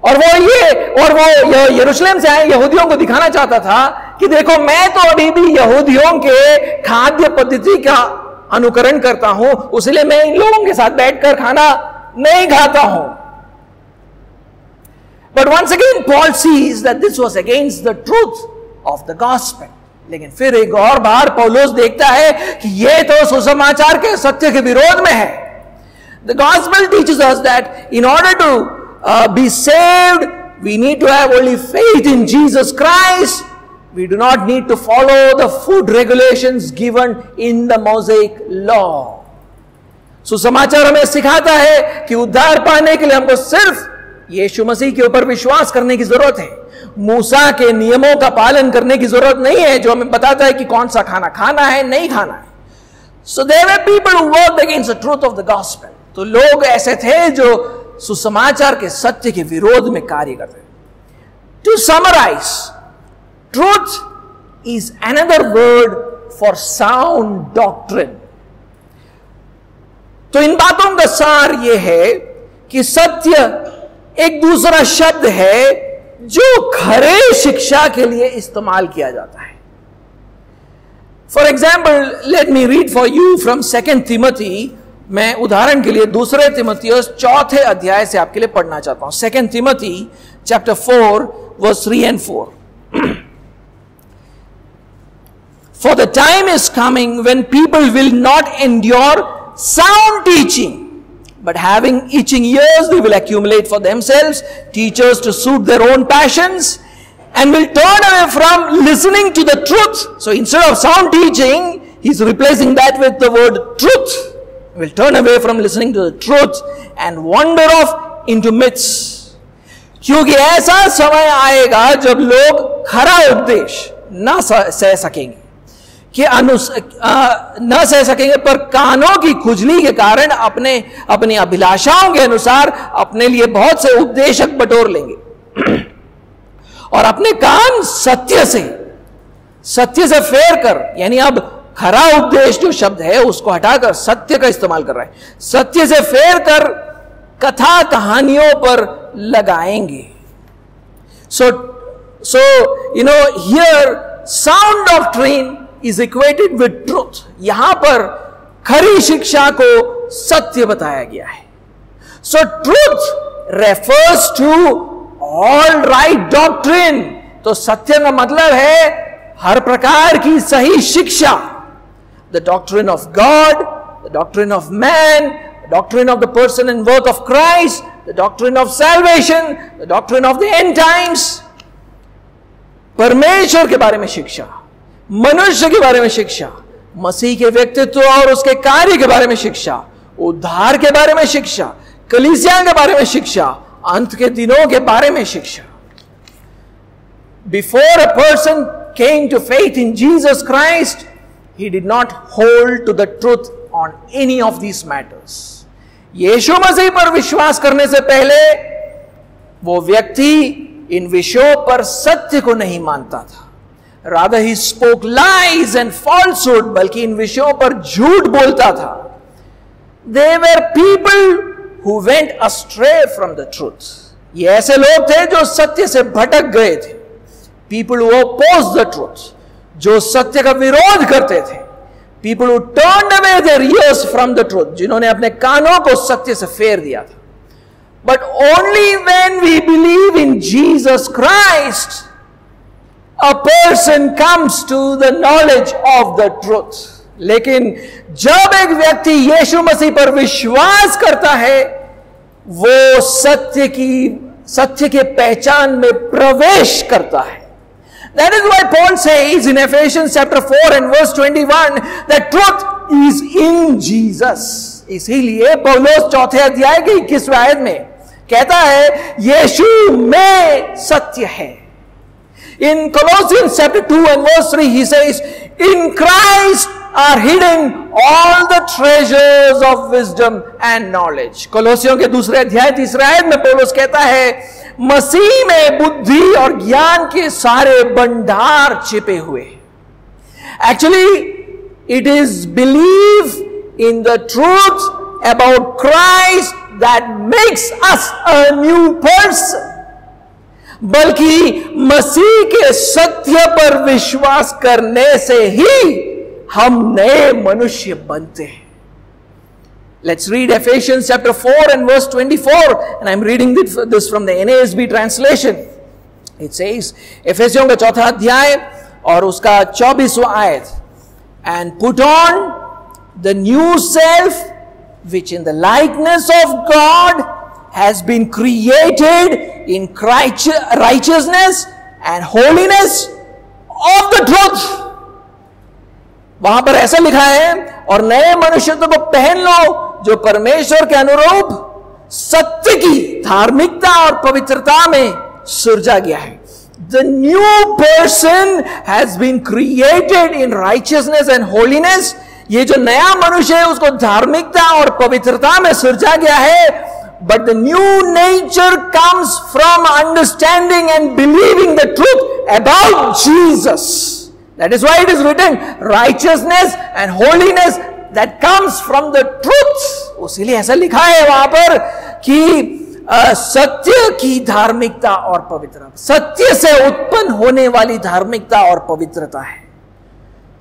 और वो यरूशलेम से आए यहूदियों को दिखाना चाहता था कि देखो, मैं तो अभी भी यहूदियों के खाद्य पद्धति का अनुकरण करता हूं, इसलिए मैं इन लोगों के साथ बैठकर खाना नहीं खाता हूं. But once again Paul sees that this was against the truth of the gospel. लेकिन फिर एक और बार पौलुस देखता है कि यह तो सुसमाचार के सत्य के विरोध में है. The gospel teaches us that in order to be saved, we need to have only faith in Jesus Christ. We do not need to follow the food regulations given in the Mosaic law. सुसमाचार हमें सिखाता है कि उद्धार पाने के लिए हमको सिर्फ यीशु मसीह के ऊपर विश्वास करने की जरूरत है. मूसा के नियमों का पालन करने की जरूरत नहीं है जो हमें बताता है कि कौन सा खाना खाना है, नहीं खाना है. So there were people who worked against the truth of the gospel. तो लोग ऐसे थे जो सुसमाचार के सत्य के विरोध में कार्य करते थे. To summarize, truth is another word for sound doctrine. तो इन बातों का सार यह है कि सत्य एक दूसरा शब्द है जो खरे शिक्षा के लिए इस्तेमाल किया जाता है. For example, let me read for you from 2 Timothy. मैं उदाहरण के लिए 2 तिमोथियुस 4 अध्याय से आपके लिए पढ़ना चाहता हूं. 2 Timothy chapter 4 verse 3 and 4. For the time is coming when people will not endure sound teaching, but having itching ears they will accumulate for themselves teachers to suit their own passions, and will turn away from listening to the truth. So instead of sound teaching, he's replacing that with the word truth. Will turn away from listening to the truth and wander off into myths. क्योंकि ऐसा समय आएगा जब लोग खरा उपदेश न सह सकेंगे न सह सकेंगे, पर कानों की खुजली के कारण अपनी अभिलाषाओं के अनुसार अपने लिए बहुत से उपदेशक बटोर लेंगे और अपने कान सत्य से फेर कर, यानी अब खरा उपदेश जो शब्द है उसको हटाकर सत्य का इस्तेमाल कर रहा है, सत्य से फेर कर कथा कहानियों पर लगाएंगे. So here sound doctrine is equated with truth. यहां पर खरी शिक्षा को सत्य बताया गया है. So truth refers to all right doctrine. तो सत्य का मतलब है हर प्रकार की सही शिक्षा. The doctrine of God, the doctrine of man, the doctrine of the person and work of Christ, the doctrine of salvation, the doctrine of the end times. परमेश्वर के बारे में शिक्षा, मनुष्य के बारे में शिक्षा, मसीह के व्यक्तित्व और उसके कार्य के बारे में शिक्षा, उद्धार के बारे में शिक्षा, कलीसिया के बारे में शिक्षा, अंत के दिनों के बारे में शिक्षा. Before a person came to faith in Jesus Christ, he did not hold to the truth on any of these matters. यीशु मसीह पर विश्वास करने से पहले वो व्यक्ति इन विषयों पर सत्य को नहीं मानता था. Rather he spoke lies and falsehood, बल्कि इन विषयों पर झूठ बोलता था. They were people who went astray from the truth. ये ऐसे लोग थे जो सत्य से भटक गए थे. People who opposed the truth, जो सत्य का विरोध करते थे. People who turned away their ears from the truth, जिन्होंने अपने कानों को सत्य से फेर दिया था. But only when we believe in Jesus Christ, a person comes to the knowledge of the truth. लेकिन जब एक व्यक्ति यीशु मसीह पर विश्वास करता है, वो सत्य के पहचान में प्रवेश करता है. That is why Paul says in Ephesians chapter 4 and verse 21 that truth is in Jesus. इसीलिए पौलुस 4 अध्याय के 21वें आयत में कहता है यीशु में सत्य है. In Colossians chapter 2 and verse 3 he says, in Christ are hidden all the treasures of wisdom and knowledge. कोलोसियों के 2 अध्याय 3 आयत में पौलुस कहता है मसीह में बुद्धि और ज्ञान के सारे भंडार छिपे हुए. Actually, it is belief in the truth about Christ that makes us a new person. बल्कि मसीह के सत्य पर विश्वास करने से ही हम नए मनुष्य बनते हैं. Let's read Ephesians chapter 4 and verse 24, and I'm reading this from the NASB translation. It says, एफेसियों का 4 अध्याय और उसका 24वां आयत, and put on the new self which in the likeness of God has been created in righteousness and holiness of the truth. वहां पर ऐसा लिखा है, और नए मनुष्यत्व को पहन लो जो परमेश्वर के अनुरूप सत्य की धार्मिकता और पवित्रता में सृजा गया है. The new person has been created in righteousness and holiness. ये जो नया मनुष्य है उसको धार्मिकता और पवित्रता में सृजा गया है. But the new nature comes from understanding and believing the truth about Jesus. That is why it is written, righteousness and holiness that comes from the truth. इसीलिए ऐसा लिखा है वहां पर कि सत्य की धार्मिकता और पवित्रता, सत्य से उत्पन्न होने वाली धार्मिकता और पवित्रता है.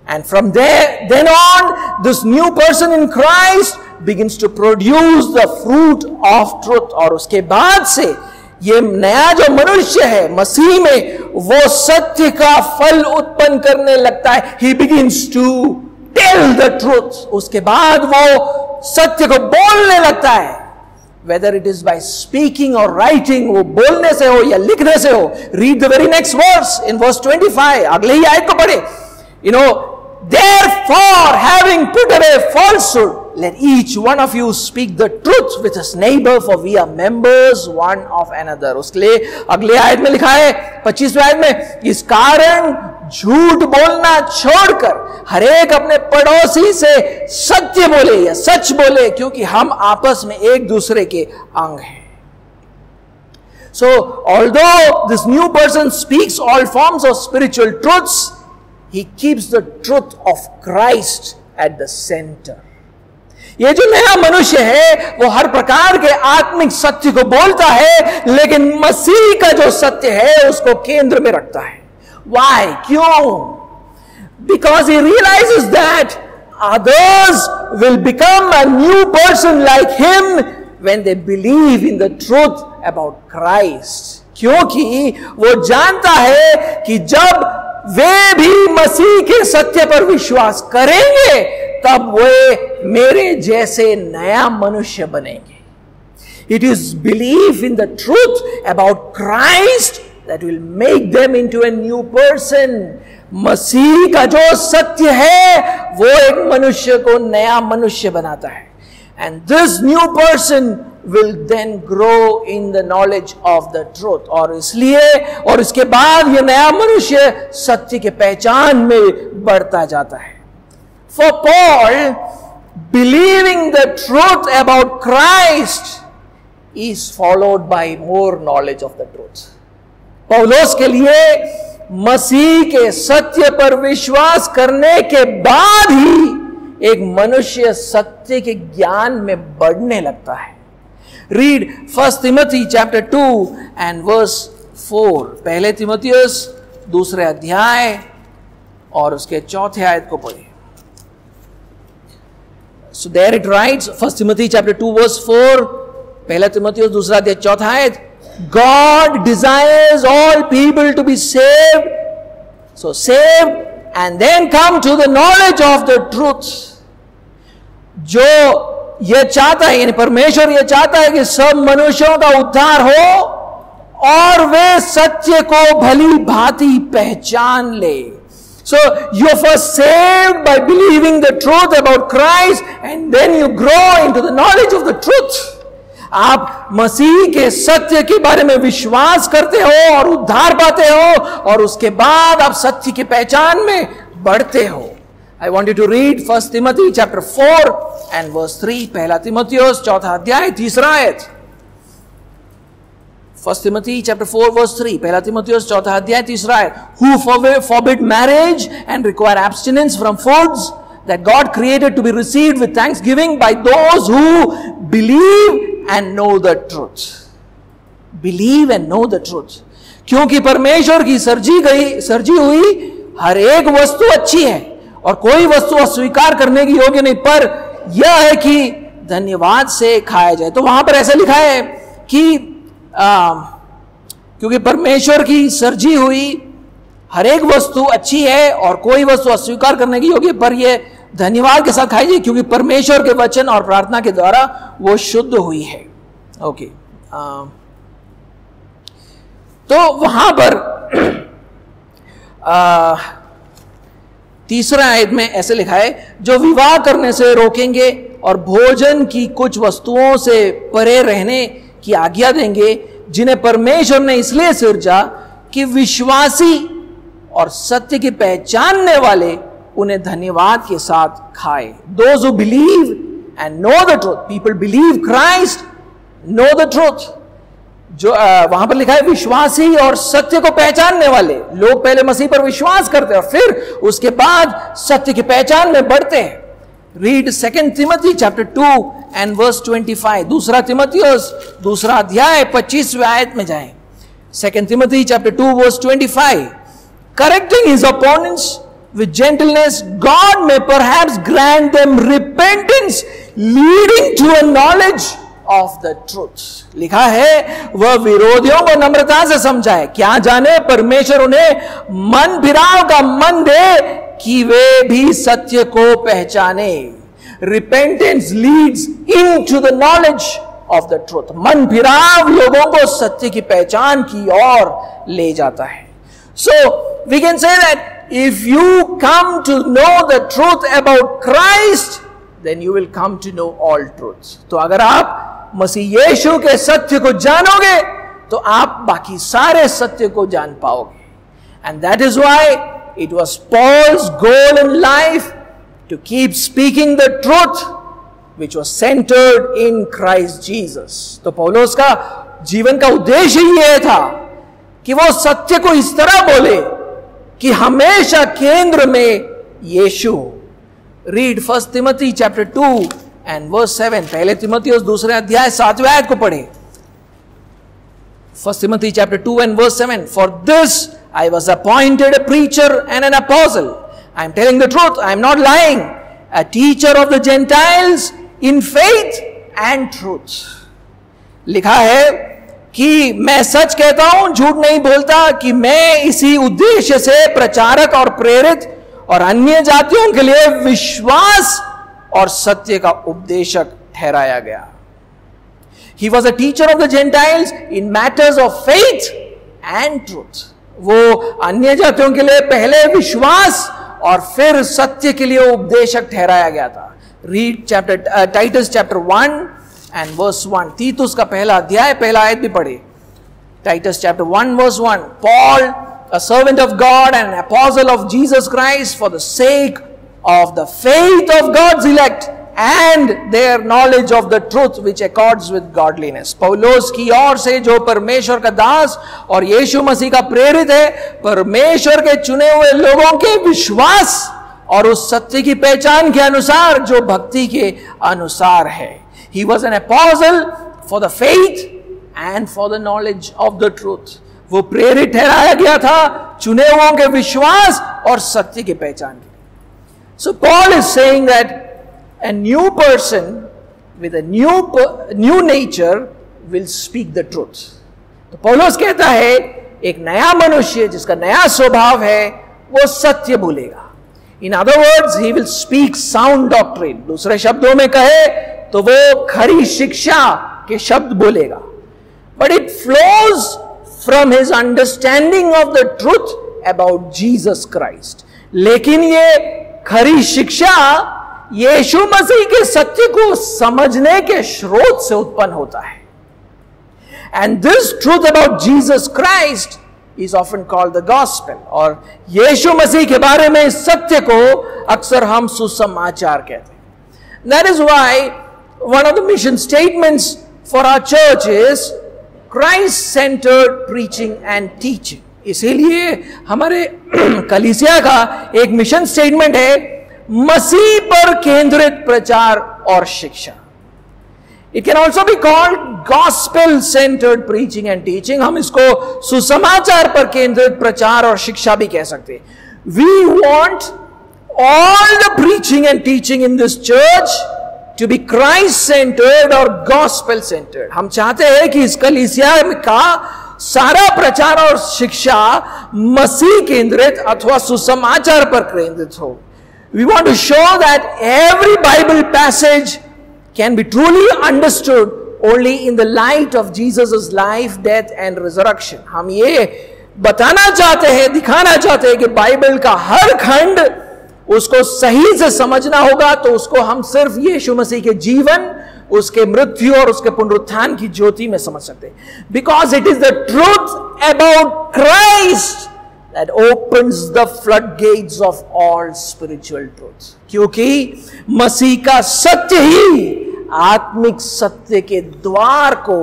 And from there, then on, this new person in Christ begins to produce the fruit of truth. और उसके बाद से ये नया जो मनुष्य है मसीह में, वो सत्य का फल उत्पन्न करने लगता है. He begins to tell the truth. उसके बाद वो सत्य को बोलने लगता है. Whether it is by speaking or writing, वो बोलने से हो या लिखने से हो. Read the very next verse in verse 25. अगले ही आयत को पढ़े. Therefore, having put away falsehood, let each one of you speak the truth with his neighbor, for we are members one of another. उसके लिए अगले आयत में लिखा है 25वें आयत में, इस कारण झूठ बोलना छोड़कर हर एक अपने पड़ोसी से सत्य बोले या सच बोले, क्योंकि हम आपस में एक दूसरे के अंग हैं. So, although this new person speaks all forms of spiritual truths, he keeps the truth of Christ at the center. ये जो नया मनुष्य है वो हर प्रकार के आत्मिक सत्य को बोलता है, लेकिन मसीह का जो सत्य है उसको केंद्र में रखता है. Why? क्यों? Because he realizes that others will become a new person like him when they believe in the truth about Christ. क्योंकि वो जानता है कि जब वे भी मसीह के सत्य पर विश्वास करेंगे तब वे मेरे जैसे नया मनुष्य बनेंगे. It is belief in the truth about Christ that will make them into a new person. मसीह का जो सत्य है वो एक मनुष्य को नया मनुष्य बनाता है. And this new person will then grow in the knowledge of the truth. और इसलिए और इसके बाद ये नया मनुष्य सत्य के पहचान में बढ़ता जाता है. For Paul, believing the truth about Christ is followed by more knowledge of the truth. पौलुस के लिए मसीह के सत्य पर विश्वास करने के बाद ही एक मनुष्य सत्य के ज्ञान में बढ़ने लगता है. Read 1 Timothy chapter 2 and verse 4. पहले तिमोथियस 2 अध्याय और उसके 4 आयत को पढ़िए. So there it writes, 1 Timothy chapter 2 verse 4, पहला तिमोथियस 2 अध्याय 4 आयत. God desires all people to be saved, so saved and then come to the knowledge of the truth. जो ये चाहता है, यानी परमेश्वर ये चाहता है कि सब मनुष्यों का उद्धार हो और वे सत्य को भली भांति पहचान ले. So you are first saved by believing the truth about Christ and then you grow into the knowledge of the truth. आप मसीह के सत्य के बारे में विश्वास करते हो और उद्धार पाते हो और उसके बाद आप सत्य की पहचान में बढ़ते हो. I want you to read 1 Timothy chapter 4 and verse 3. पहला तिमोथियस 4 अध्याय 3 आयत. 1 Timothy chapter 4 verse 3. पहला तिमोथियस 4 अध्याय 3 आयत. Who forbid marriage and require abstinence from foods that God created to be received with thanksgiving by those who believe and know the truth. Believe and know the truth. क्योंकि परमेश्वर की सर्जी हुई हर एक वस्तु अच्छी है और कोई वस्तु अस्वीकार करने की योग्य नहीं, पर यह है कि धन्यवाद से खाया जाए. तो वहां पर ऐसा लिखा है कि क्योंकि परमेश्वर की सर्जी हुई हर एक वस्तु अच्छी है और कोई वस्तु अस्वीकार करने की योग्य, पर यह धन्यवाद के साथ खाई जाए क्योंकि परमेश्वर के वचन और प्रार्थना के द्वारा वो शुद्ध हुई है. ओके. तो वहां पर तीसरा आयत में ऐसे लिखा है, जो विवाह करने से रोकेंगे और भोजन की कुछ वस्तुओं से परे रहने की आज्ञा देंगे, जिन्हें परमेश्वर ने इसलिए सिरजा कि विश्वासी और सत्य की पहचानने वाले उन्हें धन्यवाद के साथ खाए। Those who believe and know the truth, people believe Christ, know the truth. जो वहां पर लिखा है विश्वासी और सत्य को पहचानने वाले लोग पहले मसीह पर विश्वास करते हैं और फिर उसके बाद सत्य की पहचान में बढ़ते हैं। Read 2 Timothy chapter 2 and verse 25। दूसरा तिमोथियुस दूसरा अध्याय 25वें आयत में जाएं। 2 Timothy chapter 2 verse 25। Correcting his opponents with gentleness, God may perhaps grant them repentance leading to a knowledge of the truth. लिखा है वह विरोधियों को नम्रता से समझाए, क्या जाने परमेश्वर उन्हें मन फिराव का मन दे कि वे भी सत्य को पहचाने। Repentance leads into the knowledge of the truth. मन फिराव लोगों को सत्य की पहचान की ओर ले जाता है। So we can say that if you come to know the truth about Christ, then you will come to know all truths. तो अगर आप मसीह यीशु के सत्य को जानोगे तो आप बाकी सारे सत्य को जान पाओगे। And that is why it was Paul's goal in life to keep speaking the truth which was centered in Christ Jesus. तो पौलुस का जीवन का उद्देश्य यह था कि वो सत्य को इस तरह बोले कि हमेशा केंद्र में यीशु। Read 1 Timothy chapter 2 and verse 7। पहले तिमोथियुस दूसरे अध्याय 7वें आयत को पढ़े। 1 Timothy chapter 2 and verse 7. For this I was appointed a preacher and an apostle. I am telling the truth, I am not lying. A teacher of the Gentiles in faith and truth. लिखा है कि मैं सच कहता हूं, झूठ नहीं बोलता, कि मैं इसी उद्देश्य से प्रचारक और प्रेरित और अन्य जातियों के लिए विश्वास और सत्य का उपदेशक ठहराया गया। He was a teacher of the Gentiles in matters of faith and truth. वो अन्य जातियों के लिए पहले विश्वास और फिर सत्य के लिए उपदेशक ठहराया गया था। Read Titus chapter 1 and verse 1. तीतुस का पहला अध्याय पहला आयत भी पढ़े। Titus chapter 1 verse 1. Paul, a servant of God and an apostle of Jesus Christ, for the sake of the faith of God's elect and their knowledge of the truth which accords with godliness. पौलुस की ओर से जो परमेश्वर का दास और यीशु मसीह का प्रेरित है, परमेश्वर के चुने हुए लोगों के विश्वास और उस सत्य की पहचान के अनुसार जो भक्ति के अनुसार है। He was an apostle for the faith and for the knowledge of the truth. वो प्रेरित ठहराया गया था चुने हुओं के विश्वास और सत्य की पहचान के। So Paul is saying that a new person with a new nature will speak the truth. तो पौलुस कहता है एक नया मनुष्य जिसका नया स्वभाव है वो सत्य बोलेगा। In other words, he will speak sound doctrine. दूसरे शब्दों में कहे तो वो खरी शिक्षा के शब्द बोलेगा। But it flows from his understanding of the truth about Jesus Christ. लेकिन ये खरी शिक्षा यीशु मसीह के सत्य को समझने के स्रोत से उत्पन्न होता है। And this truth about Jesus Christ is often called the gospel. और यीशु मसीह के बारे में इस सत्य को अक्सर हम सुसमाचार कहते हैं। That is why one of the mission statements for our church is Christ-centered preaching and teaching. इसीलिए हमारे कलीसिया का एक मिशन स्टेटमेंट है मसीह पर केंद्रित प्रचार और शिक्षा। It can also be called gospel-centered preaching and teaching. हम इसको सुसमाचार पर केंद्रित प्रचार और शिक्षा भी कह सकते हैं। We want all the preaching and teaching in this church to be Christ-centered or gospel-centered. हम चाहते हैं कि इस कलीसिया का सारा प्रचार और शिक्षा मसीह केंद्रित अथवा सुसमाचार पर केंद्रित हो। We want to show that every Bible passage can be truly understood only in the light of Jesus' life, death and resurrection. हम ये बताना चाहते हैं, दिखाना चाहते हैं कि बाइबल का हर खंड उसको सही से समझना होगा तो उसको हम सिर्फ यीशु मसीह के जीवन, उसके मृत्यु और उसके पुनरुत्थान की ज्योति में समझ सकते हैं. Because it is the truth about Christ that opens the floodgates of all spiritual truths. क्योंकि मसीह का सत्य ही आत्मिक सत्य के द्वार को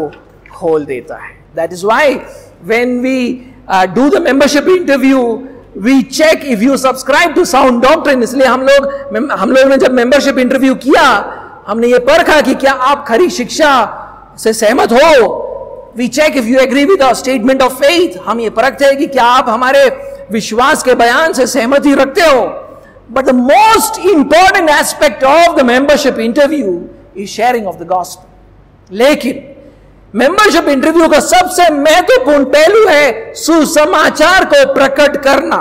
खोल देता है. That is why when we do the membership interview, we check if you subscribe to sound doctrine. इसलिए हम लोग ने जब membership interview किया, हमने ये परखा कि क्या आप खरी शिक्षा से सहमत हो. We check if you agree with our statement of faith. हम ये परखते हैं कि क्या आप हमारे विश्वास के बयान से सहमति रखते हो. But the most important aspect of the membership interview is sharing of the gospel. लेकिन मेंबरशिप इंटरव्यू का सबसे महत्वपूर्ण पहलू है सुसमाचार को प्रकट करना.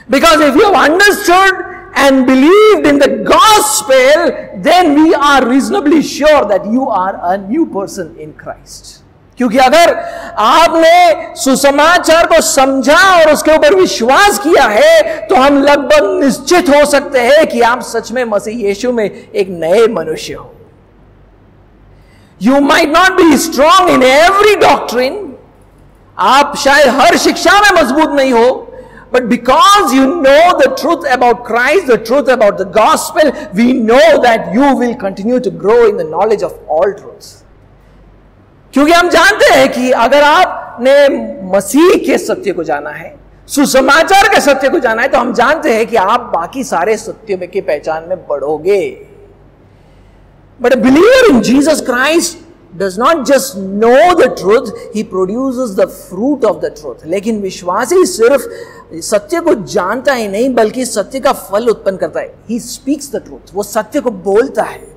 Because if you have understood and believed in the gospel, then we are reasonably sure that you are a new person in Christ. क्योंकि अगर आपने सुसमाचार को समझा और उसके ऊपर विश्वास किया है तो हम लगभग निश्चित हो सकते हैं कि आप सच में मसीह यीशु में एक नए मनुष्य हो. You might not be strong in every doctrine. आप शायद हर शिक्षा में मजबूत नहीं हो. But because you know the truth about Christ, the truth about the gospel, we know that you will continue to grow in the knowledge of all truths. क्योंकि हम जानते हैं कि अगर आपने मसीह के सत्य को जाना है, सुसमाचार के सत्य को जाना है, तो हम जानते हैं कि आप बाकी सारे सत्य की पहचान में बढ़ोगे. But a believer in Jesus Christ does not just know the truth, he produces the fruit of the truth. लेकिन विश्वासी सिर्फ सत्य को जानता ही नहीं बल्कि सत्य का फल उत्पन्न करता है. He speaks the truth. वो सत्य को बोलता है.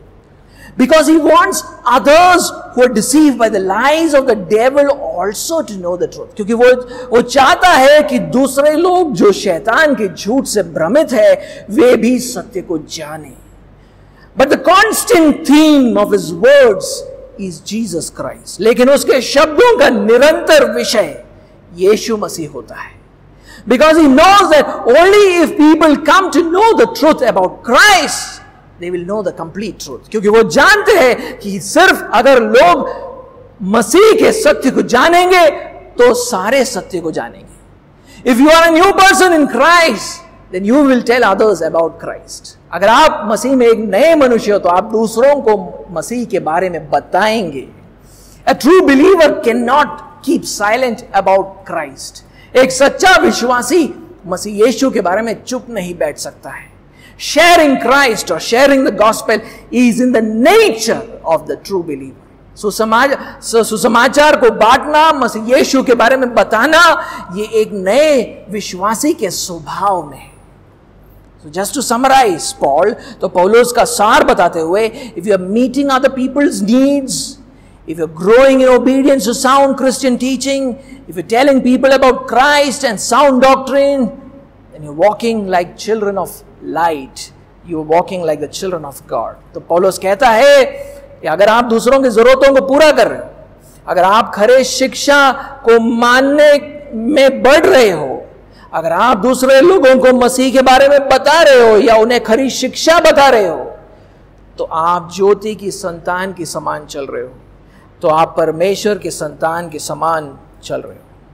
Because he wants others who are deceived by the lies of the devil also to know the truth. क्योंकि वो चाहता है कि दूसरे लोग जो शैतान के झूठ से भ्रमित है वे भी सत्य को जाने. But the constant theme of his words is Jesus Christ. लेकिन उसके शब्दों का निरंतर विषय यीशु मसीह होता है. Because he knows that only if people come to know the truth about Christ, they will know the complete truth. क्योंकि वो जानते हैं कि सिर्फ अगर लोग मसीह के सत्य को जानेंगे तो सारे सत्य को जानेंगे. If you are a new person in Christ, then you will tell others about Christ. अगर आप मसीह में एक नए मनुष्य हो तो आप दूसरों को मसीह के बारे में बताएंगे. A true believer cannot keep silent about Christ. एक सच्चा विश्वासी मसीह यीशु के बारे में चुप नहीं बैठ सकता है. Sharing Christ or sharing the gospel is in the nature of the true believer. सुसमाचार को बांटना, मसीह यीशु के बारे में बताना, ये एक नए विश्वासी के स्वभाव में है. So just to summarize, Paul, तो पौलुस का सार बताते हुए, if you are meeting other people's needs, if you're growing in obedience to sound Christian teaching, if you're telling people about Christ and sound doctrine, then you're walking like children of light. You're walking like the children of God. तो पौलुस कहता है कि अगर आप दूसरों की जरूरतों को पूरा कर रहे हो, अगर आप खरे शिक्षा को मानने में बढ़ रहे हो, अगर आप दूसरे लोगों को मसीह के बारे में बता रहे हो या उन्हें खरी शिक्षा बता रहे हो, तो आप ज्योति की संतान के समान चल रहे हो. तो आप परमेश्वर के संतान के समान चल रहे हो.